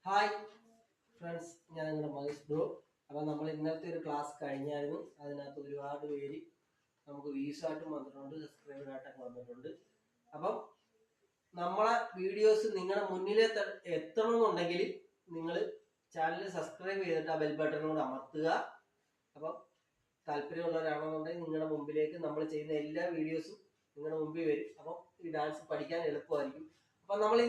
Hi friends, ഞാൻ നിങ്ങളുടെ Mahesh bro. അപ്പം നമ്മൾ ഇന്നത്തെ ഒരു ക്ലാസ് കഴിഞ്ഞായിരുന്നു. അതിനകത്ത് ഒരുപാട് പേര് നമുക്ക് വ്യൂസായിട്ടും വന്നിട്ടുണ്ട്, സബ്സ്ക്രൈബറായിട്ടൊക്കെ വന്നിട്ടുണ്ട്. അപ്പം നമ്മളെ വീഡിയോസ് നിങ്ങളുടെ മുന്നിലേക്ക് എത്തണമെന്നുണ്ടെങ്കിൽ നിങ്ങൾ ചാനൽ സബ്സ്ക്രൈബ് ചെയ്തിട്ട് ആ ബെൽ ബട്ടൺ കൂടെ അമർത്തുക. അപ്പം താല്പര്യമുള്ളവരാണെന്നുണ്ടെങ്കിൽ നിങ്ങളുടെ മുമ്പിലേക്ക് നമ്മൾ ചെയ്യുന്ന എല്ലാ വീഡിയോസും നിങ്ങളുടെ മുമ്പിൽ വരും. അപ്പം ഈ ഡാൻസ് പഠിക്കാൻ എളുപ്പമായിരിക്കും. അപ്പം നമ്മൾ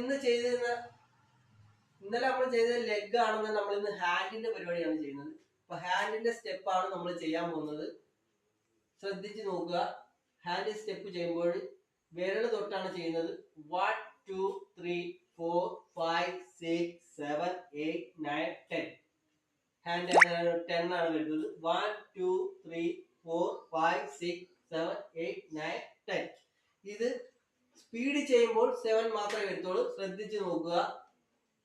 ഇന്നലെ നമ്മൾ ചെയ്തത് ലെഗ് ആണെന്ന് നമ്മൾ ഇന്ന് ഹാൻഡിന്റെ പരിപാടിയാണ് ചെയ്യുന്നത്. അപ്പൊ ഹാൻഡിന്റെ സ്റ്റെപ്പാണ് നമ്മൾ ചെയ്യാൻ പോകുന്നത്. ശ്രദ്ധിച്ച് നോക്കുക. ഹാൻഡ് സ്റ്റെപ്പ് ചെയ്യുമ്പോൾ വിരൽ തൊട്ടാണ് ചെയ്യുന്നത്. 1 2 3 4 5 6 7 8 9 10. ഹാൻഡ് 10 ആണ് വരുന്നത്. 1 2 3 4 5 6 7 8 9 10. ഇത് സ്പീഡ് ചെയ്യുമ്പോൾ 7 മാത്രമേ വരുത്തുള്ളൂ. ശ്രദ്ധിച്ച് നോക്കുക.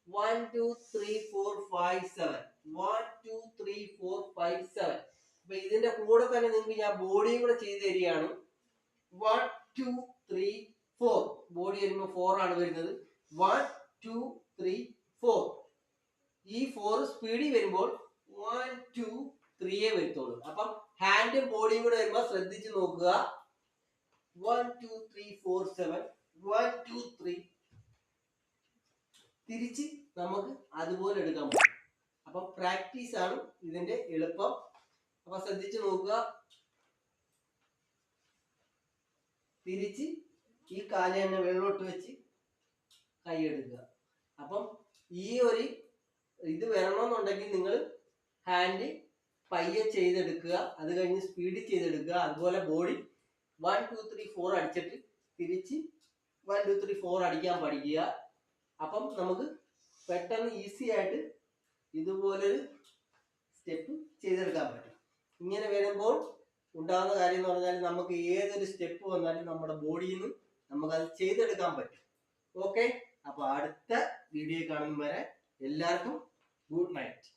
1 2 3 4 5 7 1 2 3 4 5 7. അപ്പൊ ഇതിന്റെ കൂടെ തന്നെ നിങ്ങൾക്ക് ഞാൻ ബോഡിയും കൂടെ ചെയ്ത് തരികയാണ്. 1 2 3 4 ബോഡി വരുമ്പോൾ 4 ആണ് വരുന്നത്. 1 2 3 4. ഈ 4 സ്പീഡിൽ വരുമ്പോൾ 1 2 3 വരുത്തുള്ളൂ. അപ്പം ഹാൻഡും ബോഡിയും കൂടെ വരുമ്പോൾ ശ്രദ്ധിച്ച് നോക്കുക. 1 2 3 4 7 1 2 3. തിരിച്ച് നമുക്ക് അതുപോലെ എടുക്കാൻ പറ്റും. അപ്പൊ പ്രാക്ടീസ് ആണ് ഇതിന്റെ എളുപ്പം. അപ്പൊ ശ്രദ്ധിച്ച് നോക്കുക. തിരിച്ച് ഈ കാല് തന്നെ വെള്ളോട്ട് വെച്ച് കൈ എടുക്കുക. അപ്പം ഈ ഒരു ഇത് വരണമെന്നുണ്ടെങ്കിൽ നിങ്ങൾ ഹാൻഡ് പയ്യെ ചെയ്തെടുക്കുക. അത് കഴിഞ്ഞ് സ്പീഡിൽ ചെയ്തെടുക്കുക. അതുപോലെ ബോഡി 1 2 3 4 അടിച്ചിട്ട് തിരിച്ച് 1 2 3 4 അടിക്കാൻ പഠിക്കുക. അപ്പം നമുക്ക് പെട്ടെന്ന് ഈസി ആയിട്ട് ഇതുപോലൊരു സ്റ്റെപ്പ് ചെയ്തെടുക്കാൻ പറ്റും. ഇങ്ങനെ വരുമ്പോൾ ഉണ്ടാകുന്ന കാര്യം എന്ന് പറഞ്ഞാൽ നമുക്ക് ഏതൊരു സ്റ്റെപ്പ് വന്നാലും നമ്മുടെ ബോഡിയിൽ നിന്ന് നമുക്കത് ചെയ്തെടുക്കാൻ പറ്റും. ഓക്കെ, അപ്പൊ അടുത്ത വീഡിയോ കാണും വരെ എല്ലാവർക്കും ഗുഡ് നൈറ്റ്.